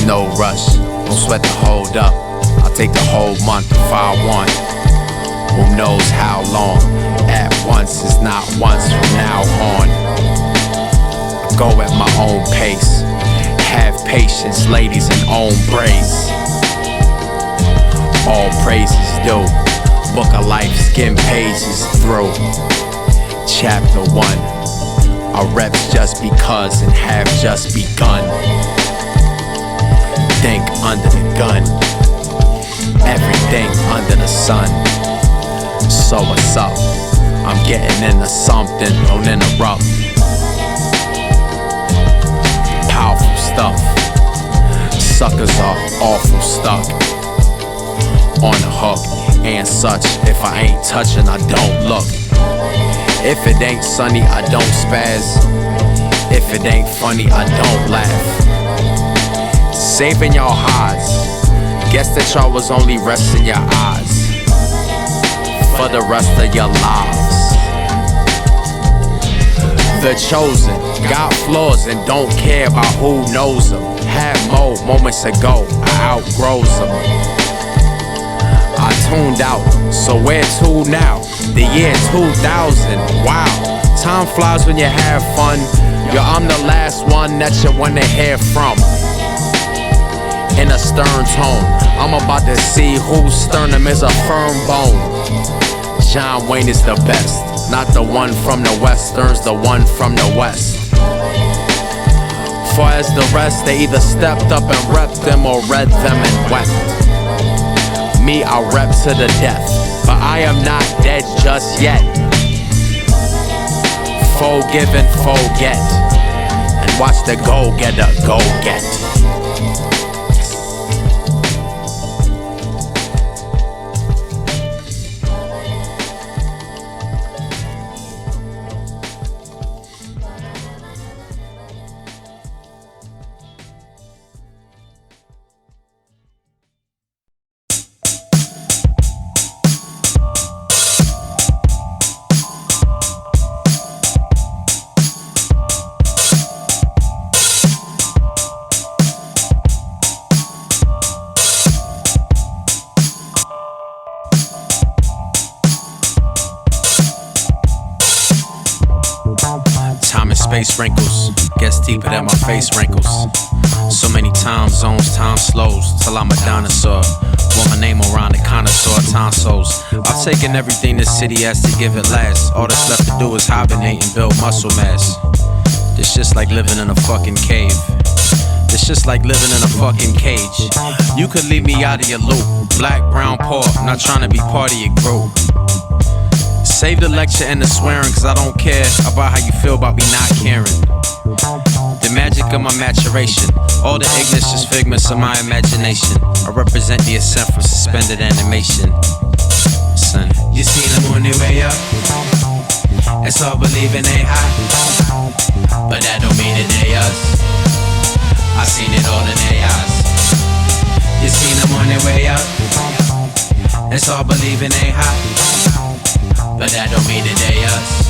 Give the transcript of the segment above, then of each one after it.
No rush, don't sweat the hold up. I'll take the whole month if I want. Who knows how long? At once is not once from now on. I go at my own pace. Have patience, ladies, and own praise. All praises due. Book of life, skim pages through. Chapter 1. Our reps just because and have just begun. Think under the gun, everything under the sun. So what's up? I'm getting into something, don't interrupt. Powerful stuff. Suckers are awful stuck on the hook and such. If I ain't touching, I don't look. If it ain't sunny, I don't spaz. If it ain't funny, I don't laugh. Saving y'all highs. Guess that y'all was only resting your eyes for the rest of your lives. The chosen got flaws and don't care about who knows them. Had more moments ago, I outgrows them. I tuned out, so where to now? The year 2000, wow. Time flies when you have fun. Yo, I'm the last one that you wanna hear from. In a stern tone, I'm about to see whose sternum is a firm bone. John Wayne is the best, not the one from the westerns, the one from the west. Far as the rest, they either stepped up and repped them or read them and wept. Me, I rep to the death, but I am not dead just yet. Forgive and forget, and watch the go-getter go get. Space wrinkles, gets deeper than my face wrinkles. So many time zones, time slows, till I'm a dinosaur. Want my name around the connoisseur tonsils. I've taken everything this city has to give it last. All that's left to do is hibernate and build muscle mass. This shit's like living in a fucking cave. This shit's like living in a fucking cage. You could leave me out of your loop. Black, brown, poor, I'm not trying to be part of your group. Save the lecture and the swearing, cause I don't care about how you feel about me not caring. The magic of my maturation, all the ignorance is figments of my imagination. I represent the ascent from suspended animation. Son, you seen them on their way up. It's all believing they high, but that don't mean that they us. I seen it all in their eyes. You seen them on their way up. It's all believing they high, but that don't mean that they us.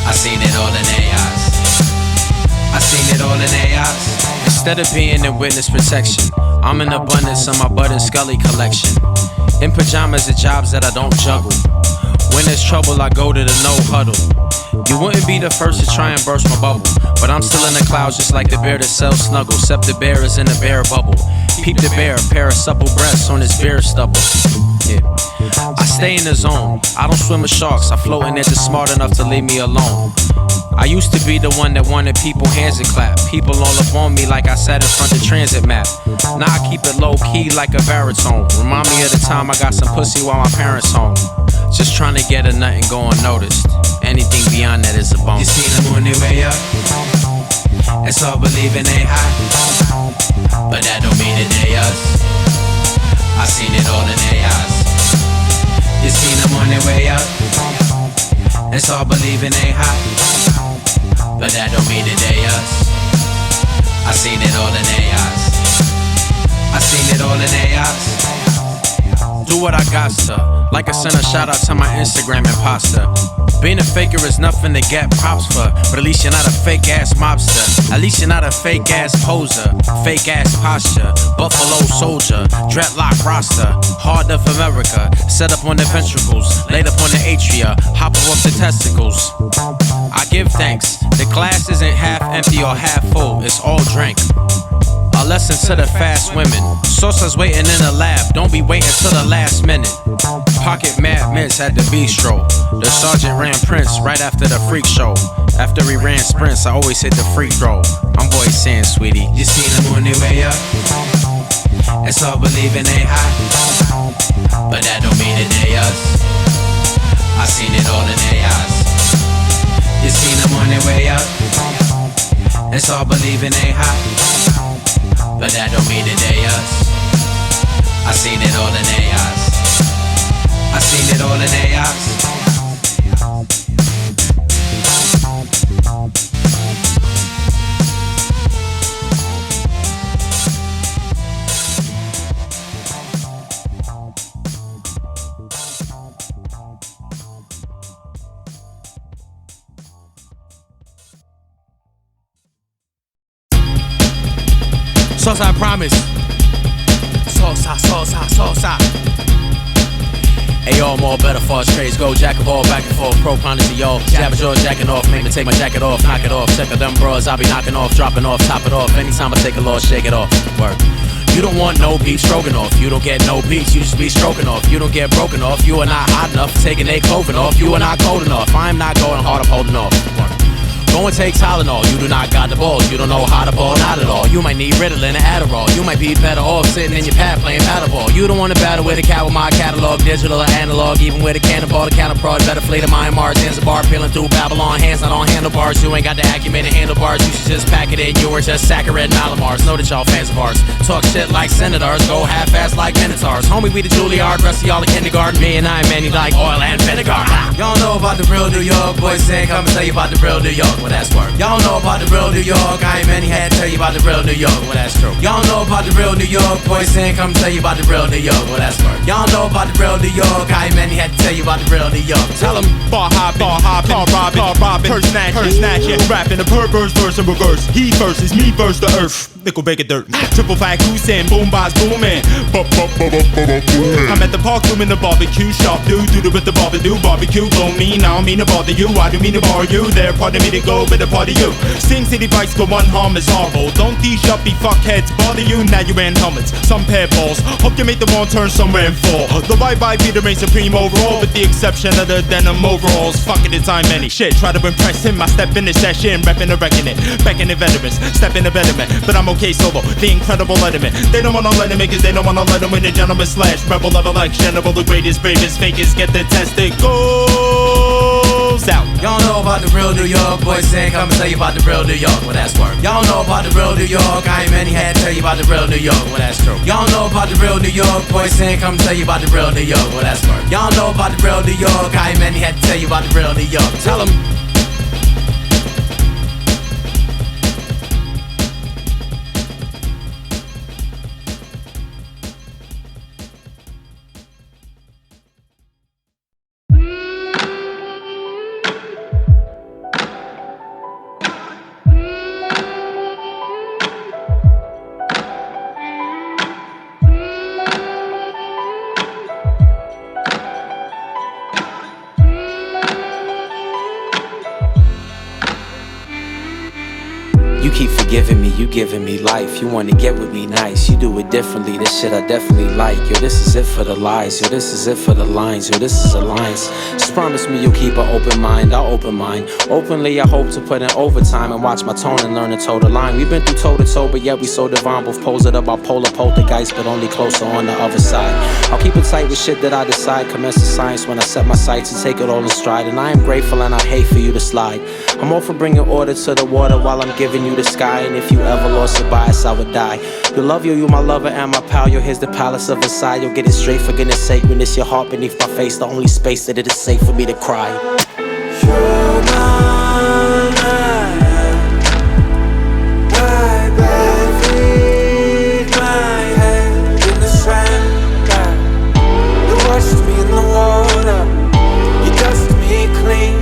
I seen it all in their eyes. I seen it all in their eyes. Instead of being in witness protection, I'm in abundance of my Bud and Scully collection. In pajamas at jobs that I don't juggle. When there's trouble, I go to the no huddle. You wouldn't be the first to try and burst my bubble, but I'm still in the clouds just like the bear that sells snuggle. Except the bear is in a bear bubble. Peep the bear, a pair of supple breasts on his bear stubble. Yeah. I stay in the zone, I don't swim with sharks. I float in there just smart enough to leave me alone. I used to be the one that wanted people hands and clap. People all up on me like I sat in front of the transit map. Now I keep it low key like a baritone. Remind me of the time I got some pussy while my parents home. Just trying to get a nut and go unnoticed. Anything beyond that is a bonus. You seen them on their way up. It's all believing they high, but that don't mean I seen it all in their eyes. You seen them on their way up. It's all believing they hot, but that don't mean that they us. I seen it all in their eyes. I seen it all in their eyes. Do what I got to. Like I sent a shout out to my Instagram imposter. Being a faker is nothing to get props for, but at least you're not a fake ass mobster. At least you're not a fake ass poser, fake ass posture. Buffalo soldier, dreadlock roster. Hard of America, set up on the ventricles, laid up on the atria, hop off the testicles. I give thanks. The glass isn't half empty or half full, it's all drink. A lesson to the fast women. Saucer's waiting in the lab, don't be waiting till the last minute. Pocket mad mints at the bistro. The sergeant ran Prince right after the freak show. After he ran sprints, I always hit the free throw. I'm boy saying, sweetie, you seen them on their way up. It's all believing they hot, but that don't mean that they us. I seen it all in their eyes. You seen them on their way up. It's all believing they hot, but that don't mean that they us. I seen it all in their eyes. I seen it all in their eyes. Sauce, I promise. Sauce. Hey yo, I'm all better for us trades. Go jack of all, back and forth. Pro quantity, yo. Jabba jaw, jacking off. Make me take my jacket off, knock it off. Check out them bros, I'll be knocking off, dropping off, top it off. Anytime I take a loss, shake it off. Work. You don't want no beef stroganoff. You don't get no beats, you just be stroking off. You don't get broken off. You are not hot enough for taking a clothing off. You are not cold enough. I'm not going hard, I'm holding off. Work. Go and take Tylenol, you do not got the balls. You don't know how to ball, not at all. You might need Ritalin and Adderall. You might be better off sitting in your pad playing paddleball. You don't want to battle with a cat with my catalog, digital or analog. Even with a cannonball, the counterprod, better flee to Myanmar. Zanzibar, peeling through Babylon, hands not on handlebars. You ain't got the acumen and handlebars, you should just pack it in. You were just saccharine Malamars. Know that y'all fans of ours. Talk shit like senators, go half-assed like minotaurs. Homie, we the Juilliard, rest of y'all the kindergarten. Me and I, man, you like oil and vinegar. Y'all know about the real New York, boys saying come and tell you about the real New York. Well, that's work. Y'all know about the real New York. I ain't many had to tell you about the real New York. Well, that's true. Y'all know about the real New York. Boys saying come tell you about the real New York. Well, that's work. Y'all know about the real New York. I ain't many had to tell you about the real New York. Tell them. Bar hopping, car robbing, purse snatching, rapping the perverse verse in reverse. He versus me versus the earth. Nickel bacon dirt. Triple fact cruising, boom box booming. I'm at the park doing the barbecue shop. Do with the barbecue. Don't mean I don't mean to bother you. I do mean to bar you. There, pardon me to go, but a party you. Sing city bikes go one harm is horrible. Don't these yuppie fuckheads bother you? Now you ran helmets, some pair balls. Hope you make the wrong turn somewhere and fall. The bye-bye be the reign supreme overall, with the exception of the denim overalls. Fuck it, it's I'm many. Shit, try to impress him. I step in the session, reppin' and wrecking it. Back in the veterans, step in the betterment. But I'm okay solo, the incredible letterman. They don't wanna let him in cause they don't wanna let him win the gentleman slash rebel level like general. The greatest, bravest, fakest get the testicles out. Y'all know about the real New York. Boys saying come and tell you about the real New York. Well, that's work. Y'all know about the real New York. I ain't many had to tell you about the real New York. Well, that's true. Y'all know about the real New York. Boys saying come and tell you about the real New York. Well, that's work. Y'all know about the real New York. I ain't many had to tell you about the real New York. Tell them. You giving me life, you wanna get with me nice. You do it differently, this shit I definitely like. Yo, this is it for the lies, yo, this is it for the lines. Yo, this is alliance. Just promise me you'll keep an open mind, I'll open mine. Openly I hope to put in overtime and watch my tone and learn to toe the line. We've been through toe to toe, but yet we so divine. Both pose it about polar poltergeist, but only closer on the other side. I'll keep it tight with shit that I decide. Commence the science when I set my sights and take it all in stride. And I am grateful and I hate for you to slide. I'm all for bringing order to the water while I'm giving you the sky. And if you ever lost your bias, I would die. You'll love you my lover and my pal. Here's the palace of Versailles. You'll get it straight for goodness sake. When it's your heart beneath my face, the only space that it is safe for me to cry. You're mine, I buried my head in the sand. You washed me in the water, you dusted me clean,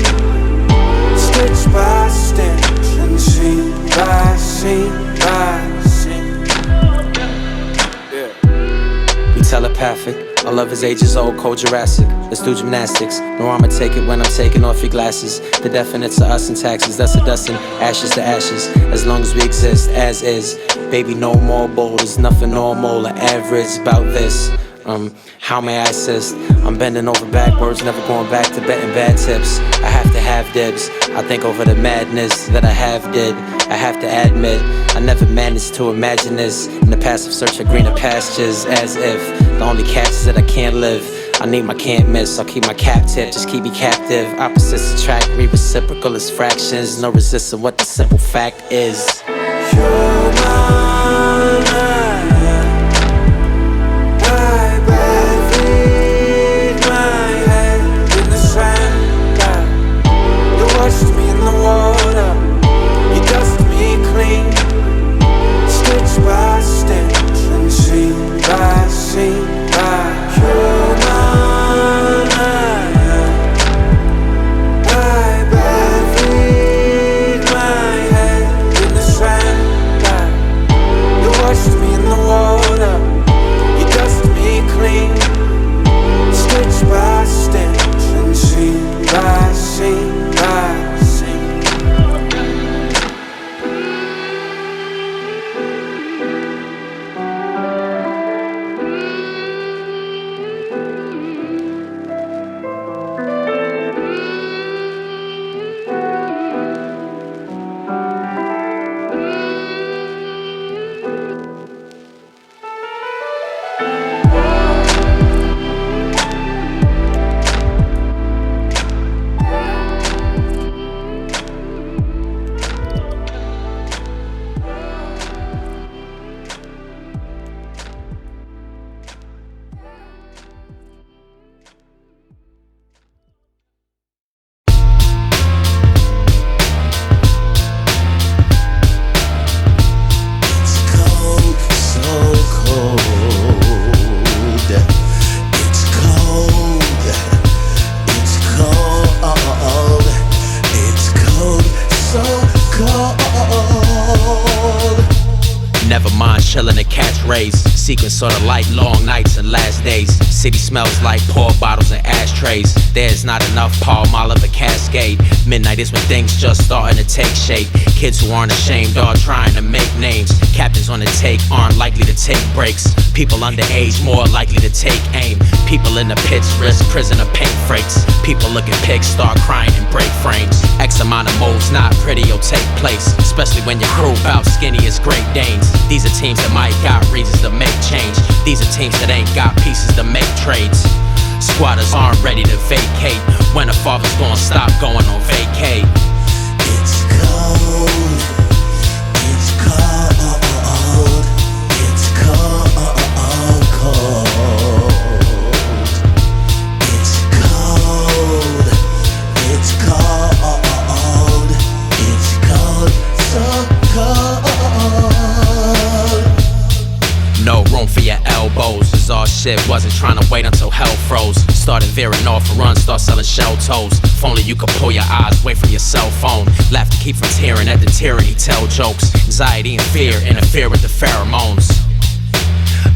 stitch by stitch and scene by scene by scene. Yeah. We telepathic. Our love is ages old, cold Jurassic. Let's do gymnastics. No, I'ma take it when I'm taking off your glasses. The definite to us in taxes, dust to dust and ashes to ashes. As long as we exist, as is. Baby, no more boulders, nothing normal or average about this. How may I assist? I'm bending over backwards, never going back to betting bad tips. I have to have dibs. I think over the madness that I have did. I have to admit, I never managed to imagine this. In the passive search for greener pastures, as if the only catch is that I can't live. I need my can't miss, I'll keep my cap tip, just keep me captive. Opposites attract me, reciprocal is fractions. No resisting what the simple fact is. You're mine, I buried my head in the sand. You washed me in the water, you dusted me clean, stitch by stitch and scene by scene by. You're mine, I buried my head in the sand. You washed me in the water, you dusted me clean, stitch by stitch and scene by scene by scene. Sequence sorta like long nights and last days. City smells like pour bottles and ashtrays. There's not enough Palm Olive or Cascade. Midnight is when things just starting to take shape. Kids who aren't ashamed are trying to make names. Captains on the take aren't likely to take breaks. People underage more likely to take aim. People in the pits risk prison or paint freights. People look at pigs, start crying and break frames. X amount of moves not pretty will take place, especially when your crew bout skinny as Great Danes. These are teams that might got reasons to make change. These are teams that ain't got pieces to make trades. Squatters aren't ready to vacate. When a father's gonna stop going on vacay. It's cold, it's cold, it's cold, cold. It's cold, it's cold, it's cold, so cold. No room for your elbows. This all shit wasn't trying to wait until hell froze. Started veering off a run, start selling shell toes. If only you could pull your eyes away from your cell phone. Laugh to keep from tearing at the tyranny, tell jokes. Anxiety and fear interfere with the pheromones.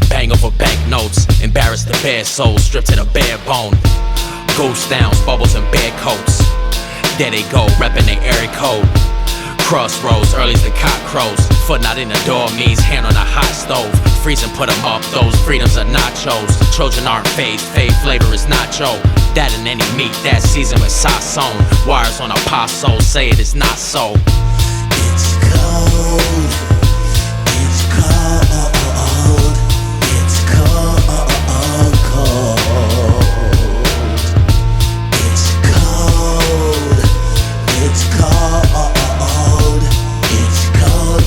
Bang over banknotes, embarrassed the bare soul, stripped to the bare bone. Goose downs, bubbles and bear coats. There they go, reppin' their area code. Crossroads, early as the cock crows. Foot not in the door means hand on a hot stove. Freeze and put them up, those freedoms are nachos. Children aren't phased, fade flavor is nacho. That in any meat, that seasoned with sazon. Wires on a paso say it is not so. It's cold, it's cold, it's cold, cold. It's cold, it's cold, it's cold,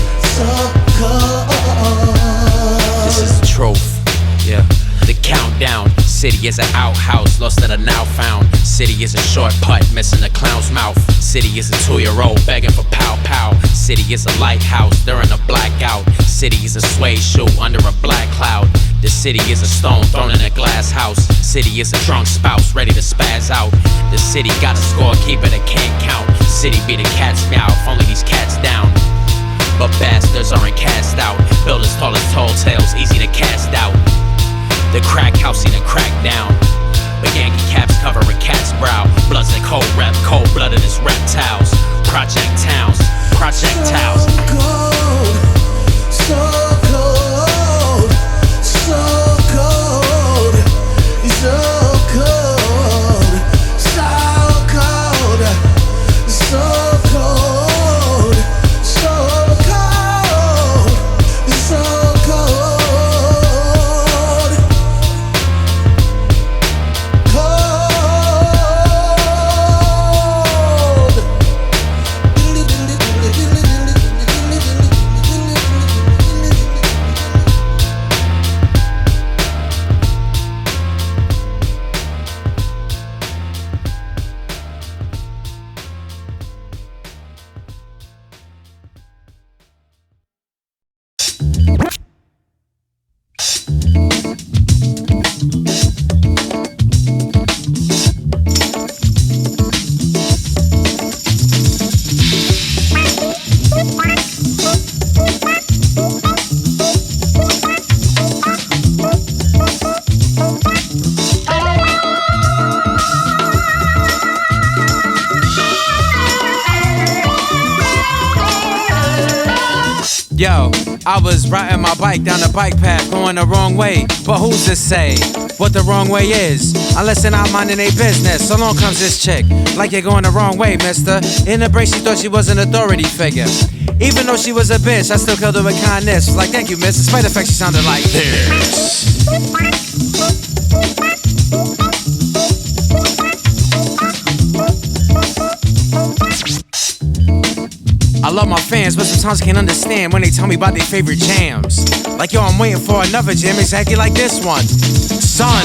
City is an outhouse, lost that are now found. City is a short putt, missing a clown's mouth. City is a 2-year-old begging for pow pow. City is a lighthouse during a blackout. City is a suede shoe under a black cloud. The city is a stone thrown in a glass house. City is a drunk spouse ready to spaz out. The city got a scorekeeper that can't count. City be the cat's meow, if only these cats down. But bastards aren't cast out. Builders tall as tall tales, easy to cast out. The crack house see the crack down. But Yankee caps covering cat's brow. Bloods that cold rep, cold blooded as reptiles. Project towns, projectiles. So cold, so cold, so cold, so cold, so cold, so cold, so cold, Yo, I was riding my bike down the bike path, going the wrong way. But who's to say what the wrong way is? Unless they're not minding their business. So along comes this chick, like you're going the wrong way, mister. In the break, she thought she was an authority figure. Even though she was a bitch, I still killed her with kindness. Like, thank you, miss. Despite the fact she sounded like this. I love my fans, but sometimes I can't understand when they tell me about their favorite jams. Like, yo, I'm waiting for another jam exactly like this one. Son,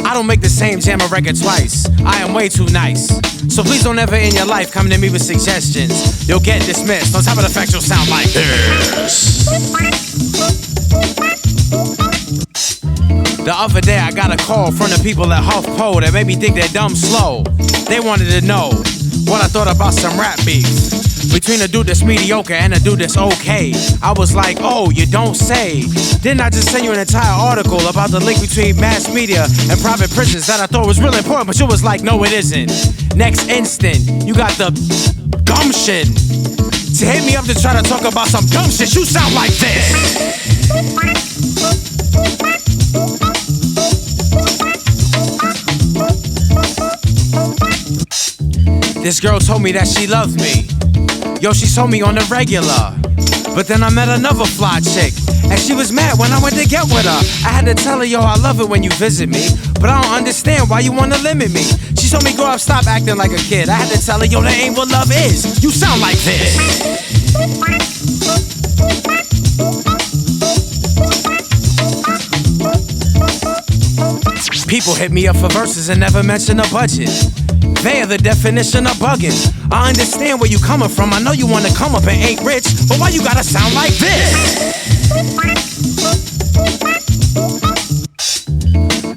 I don't make the same jam a record twice. I am way too nice. So please don't ever in your life come to me with suggestions. You'll get dismissed. On top of the fact you'll sound like this. The other day I got a call from the people at HuffPo that made me think they're dumb slow. They wanted to know what I thought about some rap beef between a dude that's mediocre and a dude that's okay. I was like, oh, you don't say. Didn't I just send you an entire article about the link between mass media and private prisons that I thought was really important, but you was like, no, it isn't. Next instant, you got the gumption to hit me up to try to talk about some dumb shit. You sound like this. This girl told me that she loved me. Yo, she told me on the regular. But then I met another fly chick, and she was mad when I went to get with her. I had to tell her, yo, I love it when you visit me, but I don't understand why you wanna limit me. She told me, grow up, stop acting like a kid. I had to tell her, yo, that ain't what love is. You sound like this. People hit me up for verses and never mention a budget. They are the definition of bugging. I understand where you coming from. I know you wanna come up and ain't rich, but why you gotta sound like this?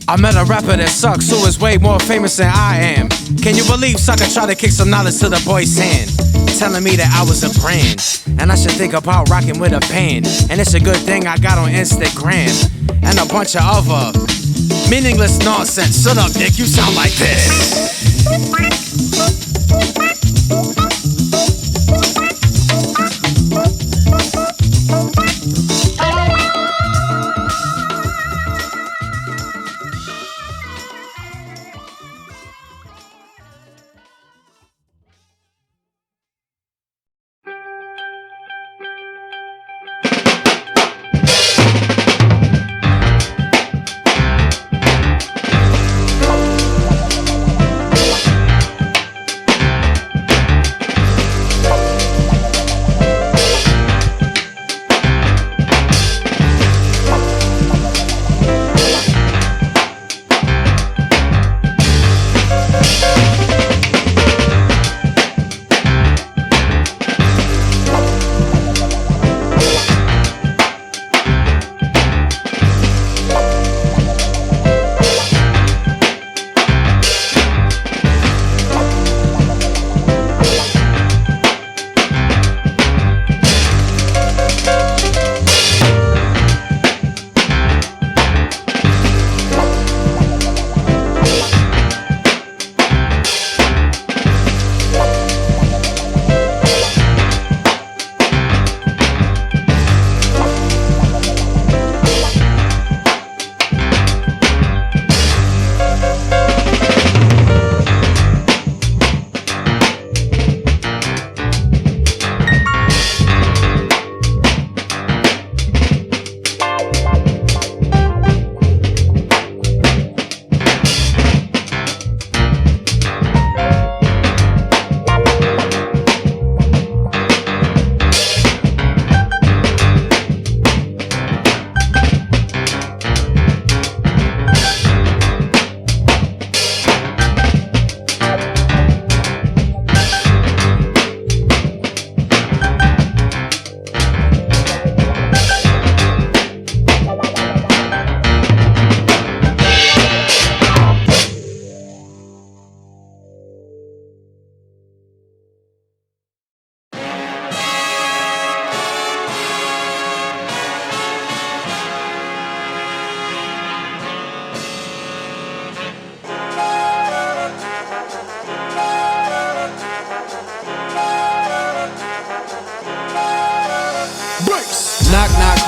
I met a rapper that sucks, who is way more famous than I am. Can you believe sucker tried to kick some knowledge to the boy's hand, telling me that I was a brand, and I should think about rocking with a band. And it's a good thing I got on Instagram and a bunch of other meaningless nonsense. Shut up, dick, you sound like this.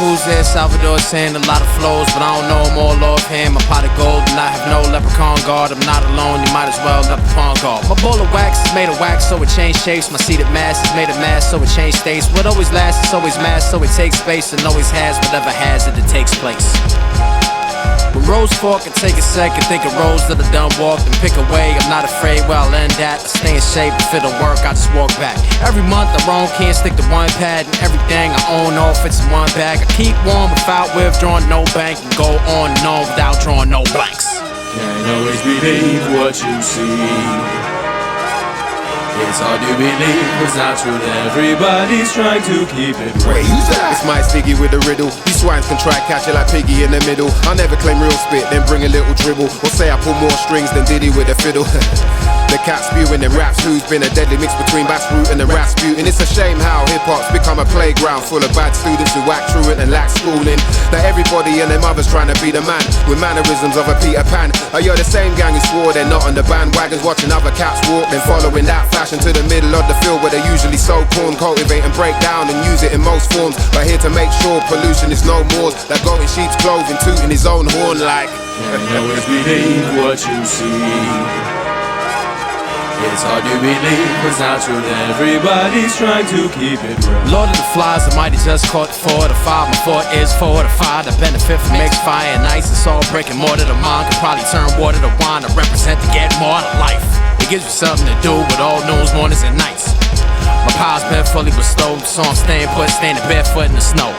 who's there? Salvador saying a lot of flows, but I don't know them all offhand. My pot of gold and I have no leprechaun guard. I'm not alone, you might as well leprechaun guard. My bowl of wax is made of wax, so it changed shapes. My seated mass is made of mass, so it changed states. What always lasts is always mass, so it takes space and always has whatever has it takes place. When roads fork, I take a second, think of roads that are done walked and pick a way. I'm not afraid where I'll end at. I stay in shape, if it don't work, I just walk back. Every month I roam, can't stick to one pad, and everything I own all fits in one bag. I keep warm without withdrawing no bank, and go on and on without drawing no blanks. Can't always believe what you see. It's hard to believe it's not true that everybody's trying to keep it real. Wait, who's that? It's my Stiggy with a riddle. These swines can try catch it like Piggy in the middle. I'll never claim real spit, then bring a little dribble, or say I pull more strings than Diddy with a fiddle. The cat spewing and raps who's been a deadly mix between Bassroot and the Rasputin. It's a shame how hip-hop's become a playground full of bad students who act truant and lack schooling. That everybody and their mother's trying to be the man with mannerisms of a Peter Pan. Are you the same gang who swore they're not on the bandwagons, watching other cats walk, then following that fashion to the middle of the field where they usually sow corn, cultivate and break down and use it in most forms. But here to make sure pollution is no more, like going sheep's clothing, tooting his own horn like. Can't always believe what you see. It's hard to believe it's not true that everybody's trying to keep it real. Lord of the Flies, the mighty just caught 4 to 5. My fort is fortified. The benefit from mixed fire and ice. It's all bricking mortar to mine. Could probably turn water to wine to represent to get more out of life. It gives you something to do with all noons, mornings, and nights. My power's been fully bestowed, so I'm staying put, standing barefoot in the snow.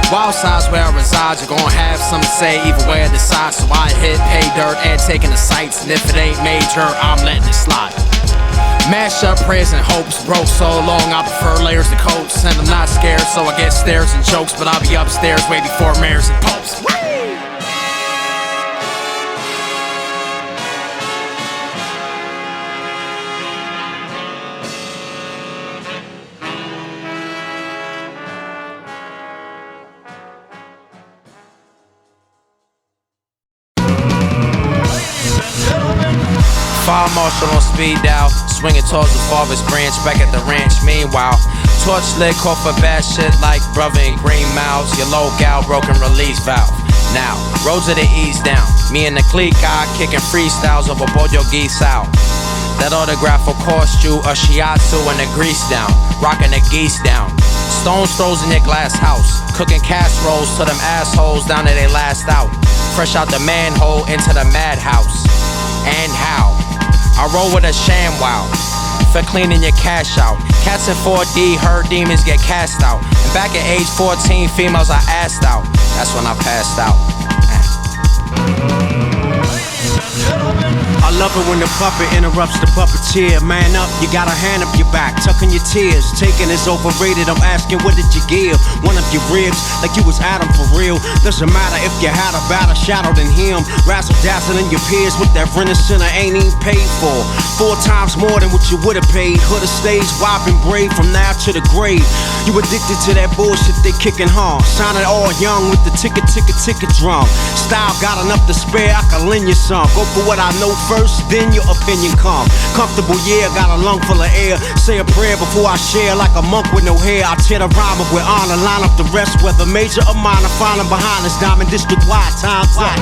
Wild sides where I reside, you're gonna have something to say either way I decide. So I hit, pay dirt, and taking the sights. And if it ain't major, I'm letting it slide. Mash up prayers and hopes, broke so long I prefer layers to coats. And I'm not scared, so I get stares and jokes, but I'll be upstairs way before mayors and popes. Fire marshal on speed dial, swinging towards the farthest branch back at the ranch. Meanwhile, torch lit off for bad shit like brother and green mouths. Your low gal broken release valve. Now, roads of the ease down. Me and the clique guy kicking freestyles over board your geese out. That autograph will cost you a shiatsu and a grease down. Rocking the geese down. Stones throws in your glass house. Cooking casseroles to them assholes down to they last out. Fresh out the manhole into the madhouse. And how? I roll with a ShamWow for cleaning your cash out. Cats in 4D heard demons get cast out. And back at age 14, females are asked out. That's when I passed out. I love it when the puppet interrupts the puppeteer. Man up, you got a hand up your back, tucking your tears. Taking is overrated, I'm asking what did you give? One of your ribs, like you was Adam for real. Doesn't matter if you had a better shadow than him. Razzle dazzling your peers with that rental center ain't even paid for. 4 times more than what you would've paid. Hood've stage, whopping brave from now to the grave. You addicted to that bullshit they kicking hard. Sounded all young with the ticket drum. Style got enough to spare, I can lend you some. Go for what I know first, then your opinion come. Comfortable, yeah, got a lung full of air. Say a prayer before I share like a monk with no hair. I tear the rhyme up with honor, line up the rest, whether major or minor. Find them behind us, Diamond District wide. Time's up.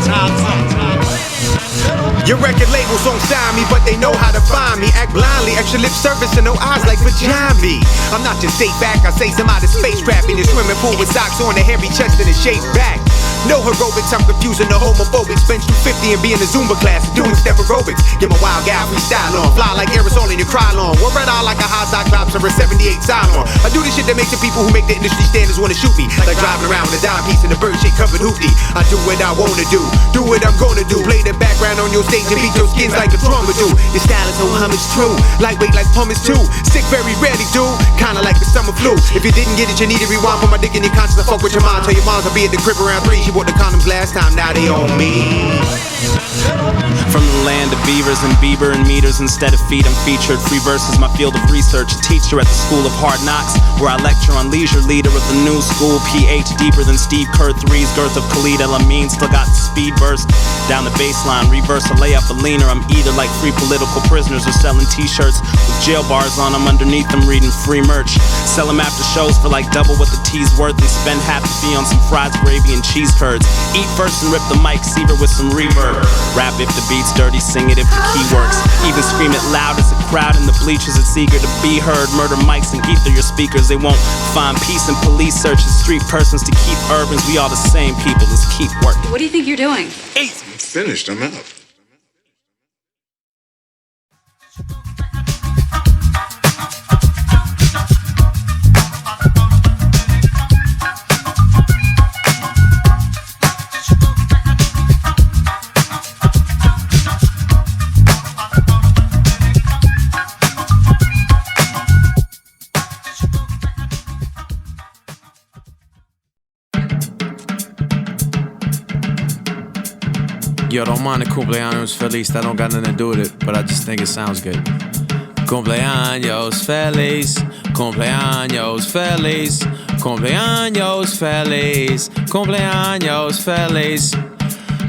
Your record labels don't sign me, but they know how to find me. Act blindly, extra lip service and no eyes like vagina. I'm not just stay back, I say some out of spacecraft in the swimming pool with socks on, a hairy chest and a shaved back. No aerobics, I'm confusing the homophobics. Bench 250 and be in the Zumba class doing step aerobics. Get my wild gal freestyle on, fly like aerosol in your crylon. Wear red eye like a high Cyclops or a 78 Cylon. I do this shit that makes the people who make the industry standards wanna shoot me. Like driving around with a dime piece and a bird shit covered hoopty. I do what I wanna do what I'm gonna do. Play the background on your stage and beat your skins like a drummer do. Your style is no homage true, lightweight like pumice too. Sick very rarely do, kinda like the summer flu. If you didn't get it, you need to rewind. Put my dick in your conscience and fuck with your mind. Tell your moms I'll be at the crib around 3. She bought the condoms last time, now they on me. From the land of beavers and Bieber and meters instead of feet, I'm featured. Free verses, my field of research. A teacher at the School of Hard Knocks, where I lecture on leisure. Leader of the new school, PH deeper than Steve Kerr 3's girth of Khalid El Amin. Still got the speed burst down the baseline. Reverse a layup, a leaner. I'm either like free political prisoners or selling t-shirts with jail bars on them. Underneath them reading free merch. Sell them after shows for like double what the tea's worth. They spend half the fee on some fries, gravy, and cheese curds. Eat first and rip the mic, Seaver with some reverb. Rap if the beat's dirty, sing it if the key works. Even scream it loud as a crowd in the bleachers. It's eager to be heard. Murder mics and ether your speakers. They won't find peace in police searches. Street persons to keep urbans. We all the same people. Let's keep working. What do you think you're doing? I'm finished. I'm out. Yo, don't mind the cumpleaños feliz, that don't got nothing to do with it, but I just think it sounds good. Cumpleaños feliz, cumpleaños feliz, cumpleaños feliz, cumpleaños feliz.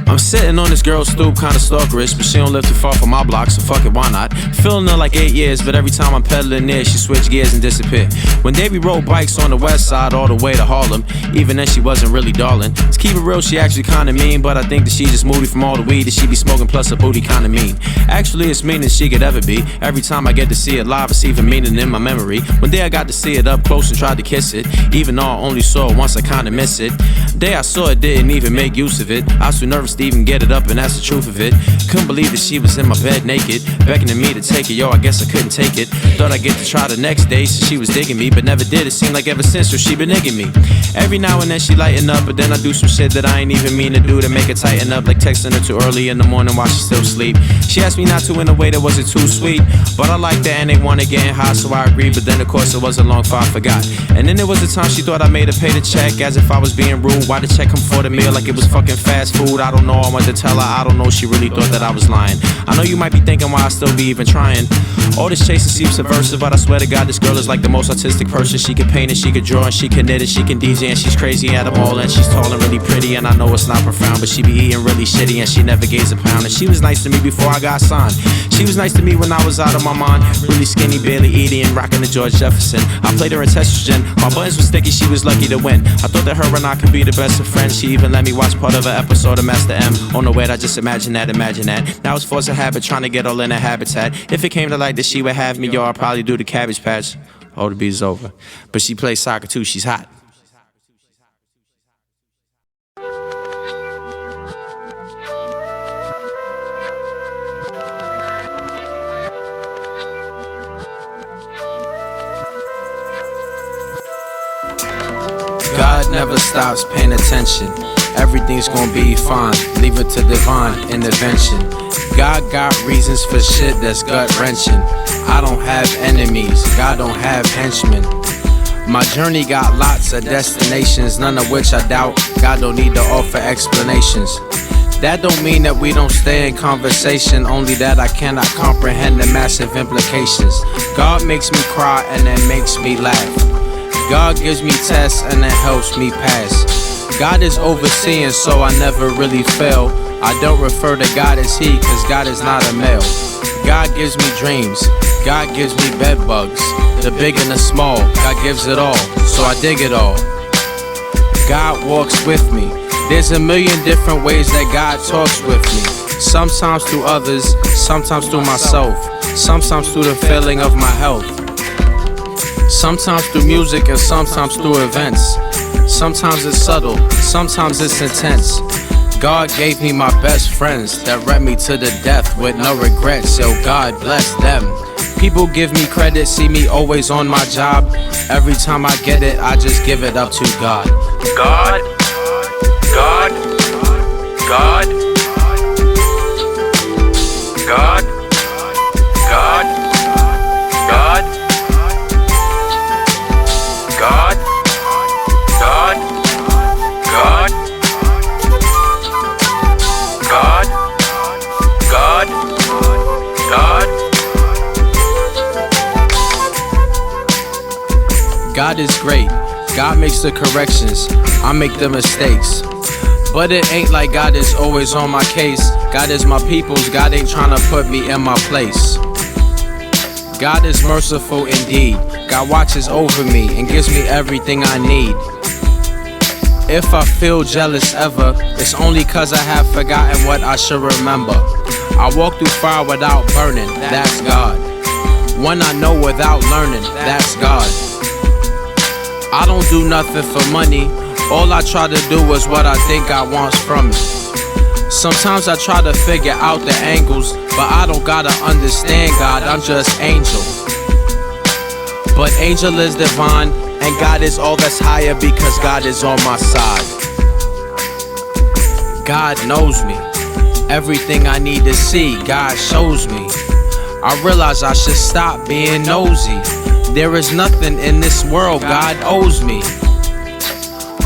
I'm sitting on this girl's stoop, kinda stalkerish, but she don't live too far from my block, so fuck it, why not? Feeling her like 8 years, but every time I'm pedaling near, she switch gears and disappear. One day we rode bikes on the west side all the way to Harlem. Even then she wasn't really darling. To keep it real, she actually kinda mean, but I think that she just moody from all the weed that she be smoking, plus her booty kinda mean. Actually, it's mean as she could ever be. Every time I get to see it live, it's even meaning in my memory. One day I got to see it up close and tried to kiss it. Even though I only saw it once, I kinda miss it. The day I saw it, didn't even make use of it. I was too nervous to even get it up, and that's the truth of it. Couldn't believe that she was in my bed naked, beckoning me to take it. Yo, I guess I couldn't take it. Thought I'd get to try the next day, so she was digging me, but never did. It seemed like ever since, so she been nigging me. Every now and then she lighten up, but then I do some shit that I ain't even mean to do to make her tighten up, like texting her too early in the morning while she still sleep. She asked me not to in a way that wasn't too sweet, but I liked that and they wanted getting high, so I agreed. But then of course it wasn't long before I forgot. And then there was a time she thought I made her pay the check, as if I was being rude. Why the check come for the meal like it was fucking fast food? I don't know, I wanted to tell her I don't know, she really thought that I was lying. I know you might be thinking why I still be even trying. All this chasing seems subversive, but I swear to God this girl is like the most artistic person. She can paint and she can draw and she can knit and she can DJ and she's crazy at them all. And she's tall and really pretty, and I know it's not profound, but she be eating really shitty and she never gains a pound. And she was nice to me before I got signed. She was nice to me when I was out of my mind. Really skinny, barely eating, and rocking the George Jefferson. I played her in Testogen, my buttons were sticky, she was lucky to win. I thought that her and I could be the best of friends. She even let me watch part of an episode of Master M. On the way, I just imagine that. Now it's force of habit, trying to get all in a habitat. If it came to light that she would have me, yo, I'd probably do the Cabbage Patch. Oh, the beat's over. But she plays soccer too, she's hot. God never stops paying attention. Everything's gonna be fine. Leave it to divine intervention. God got reasons for shit that's gut-wrenching. I don't have enemies, God don't have henchmen. My journey got lots of destinations, none of which I doubt. God don't need to offer explanations. That don't mean that we don't stay in conversation, only that I cannot comprehend the massive implications. God makes me cry and then makes me laugh. God gives me tests and then helps me pass. God is overseeing, so I never really fail. I don't refer to God as he, cause God is not a male. God gives me dreams, God gives me bed bugs. The big and the small, God gives it all, so I dig it all. God walks with me. There's a million different ways that God talks with me. Sometimes through others, sometimes through myself, sometimes through the feeling of my health. Sometimes through music and sometimes through events. Sometimes it's subtle, sometimes it's intense. God gave me my best friends that read me to the death with no regrets. Yo, God bless them. People give me credit, see me always on my job. Every time I get it, I just give it up to God. God, God, God, God, God, God, God, God, God, God is great, God makes the corrections, I make the mistakes. But it ain't like God is always on my case. God is my people's, God ain't tryna put me in my place. God is merciful indeed, God watches over me and gives me everything I need. If I feel jealous ever, it's only cause I have forgotten what I should remember. I walk through fire without burning, that's God. When I know without learning, that's God. I don't do nothing for money, all I try to do is what I think God wants from me. Sometimes I try to figure out the angles, but I don't gotta understand God, I'm just angel. But angel is divine, and God is all that's higher because God is on my side. God knows me, everything I need to see, God shows me. I realize I should stop being nosy. There is nothing in this world God owes me.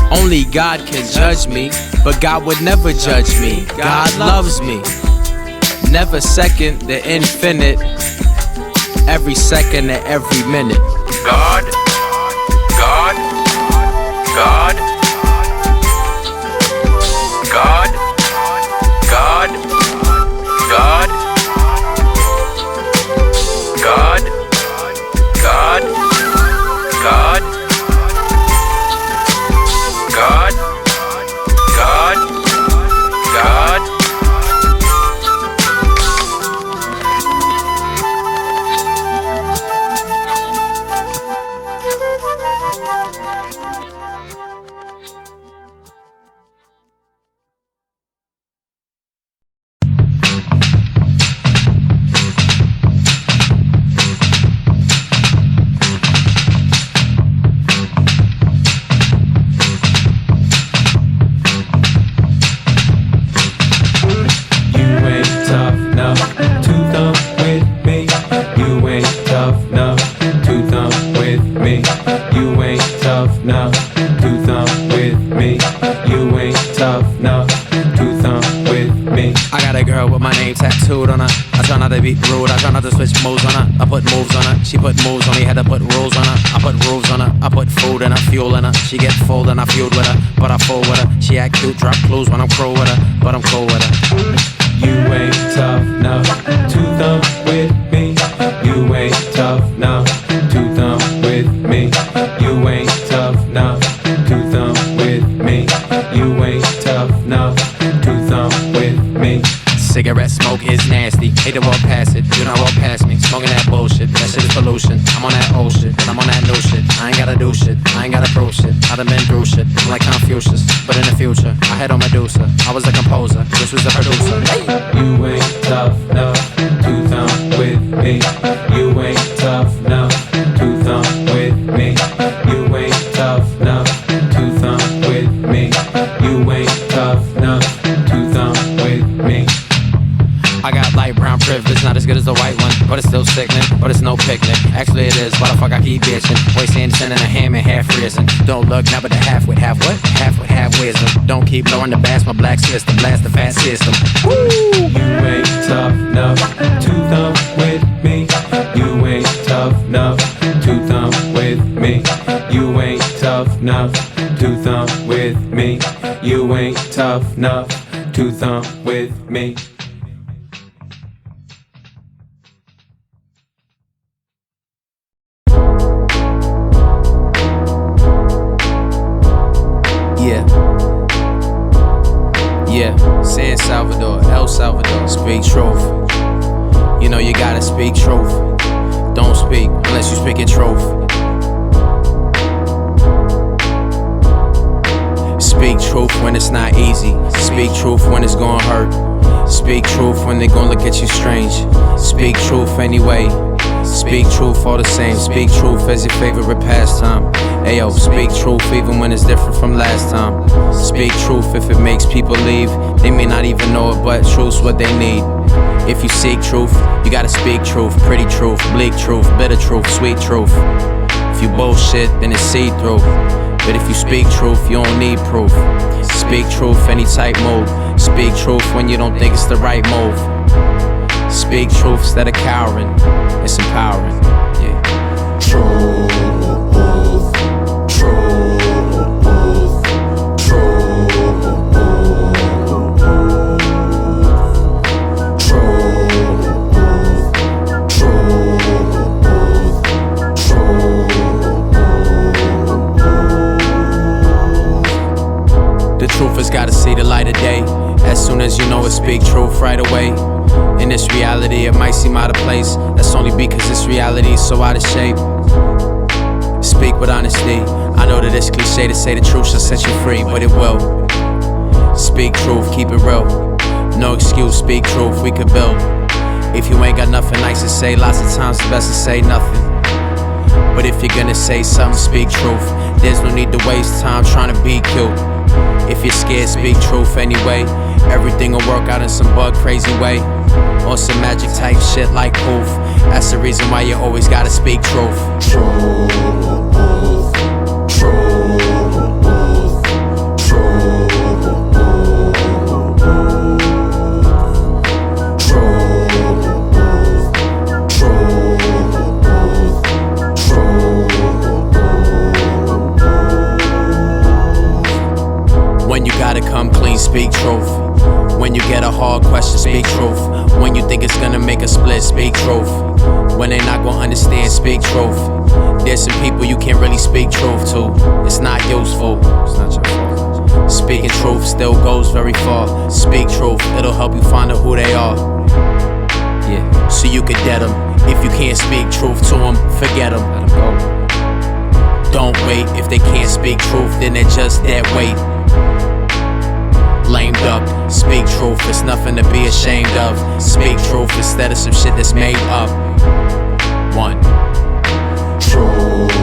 Only God can judge me, but God would never judge me. God loves me. Never second the infinite, every second and every minute. God, God, God, God, God, God, God, God, God, God, God, God. Be rude, I try not to switch moves on her. I put moves on her, she put moves on me. Had to put rules on her. I put rules on her. I put food and I fuel in her. She get full and I fueled with her, but I full with her. She act cute, drop clues when I'm cool with her, but I'm cool with her. You ain't tough enough to thump with me. You ain't tough enough to thump with me. You ain't tough enough to thump with me. You ain't tough enough to thump with me. Cigarette smoke is nasty, hate to walk past it, do not walk past me. Smoking that bullshit, that shit is pollution. I'm on that old shit, but I'm on that new shit. I ain't gotta do shit, I ain't gotta prove shit. I done been through shit, I'm like Confucius. But in the future, I had on Medusa. I was a composer, this was a producer. You ain't tough enough to thump with me. You ain't tough enough to thump with me. You ain't tough enough to thump with me. You ain't tough enough to thump with me. I got light brown privilege, not as good as the white one, but it's still sickening, but it's no picnic. Actually it is, why the fuck I keep bitching? Waste Anderson and a ham and half risen. Don't look now but the half with half what? Half with half wisdom. Don't keep lowering the bass, my black system, blast the fat system. Woo! You ain't tough enough to thump with me. You ain't tough enough to thump with me. You ain't tough enough to thump with me. You ain't tough enough to thump with me. Yeah, San Salvador, El Salvador, speak truth. You know you gotta speak truth. Don't speak unless you speak in truth. Speak truth when it's not easy. Speak truth when it's gonna hurt. Speak truth when they gonna look at you strange. Speak truth anyway. Speak truth all the same. Speak truth as your favorite pastime. Ayo, speak truth even when it's different from last time. Speak truth if it makes people leave. They may not even know it, but truth's what they need. If you seek truth, you gotta speak truth. Pretty truth, bleak truth, bitter truth, sweet truth. If you bullshit, then it's see-through. But if you speak truth, you don't need proof. Speak truth any type move. Speak truth when you don't think it's the right move. Speak truth instead of cowering. It's empowering. Yeah. Truth. As soon as you know it, speak truth right away. In this reality, it might seem out of place. That's only because this reality is so out of shape. Speak with honesty. I know that it's cliche to say the truth shall set you free, but it will. Speak truth, keep it real. No excuse, speak truth, we could build. If you ain't got nothing nice to say, lots of times it's best to say nothing. But if you're gonna say something, speak truth. There's no need to waste time trying to be cute. If you're scared, speak truth anyway. Everything will work out in some bug crazy way. Or some magic type shit like poof. That's the reason why you always gotta speak truth. Truth, truth, When you gotta come clean, speak truth. When you get a hard question, speak truth. When you think it's gonna make a split, speak truth. When they not gonna understand, speak truth. There's some people you can't really speak truth to. It's not useful. It's not your fault. Speaking truth still goes very far. Speak truth, it'll help you find out who they are. Yeah, so you could dead them. If you can't speak truth to them, forget them. Let them go. Don't wait. If they can't speak truth, then they're just dead weight. Lame duck, speak truth, it's nothing to be ashamed of. Speak truth instead of some shit that's made up. One. truth.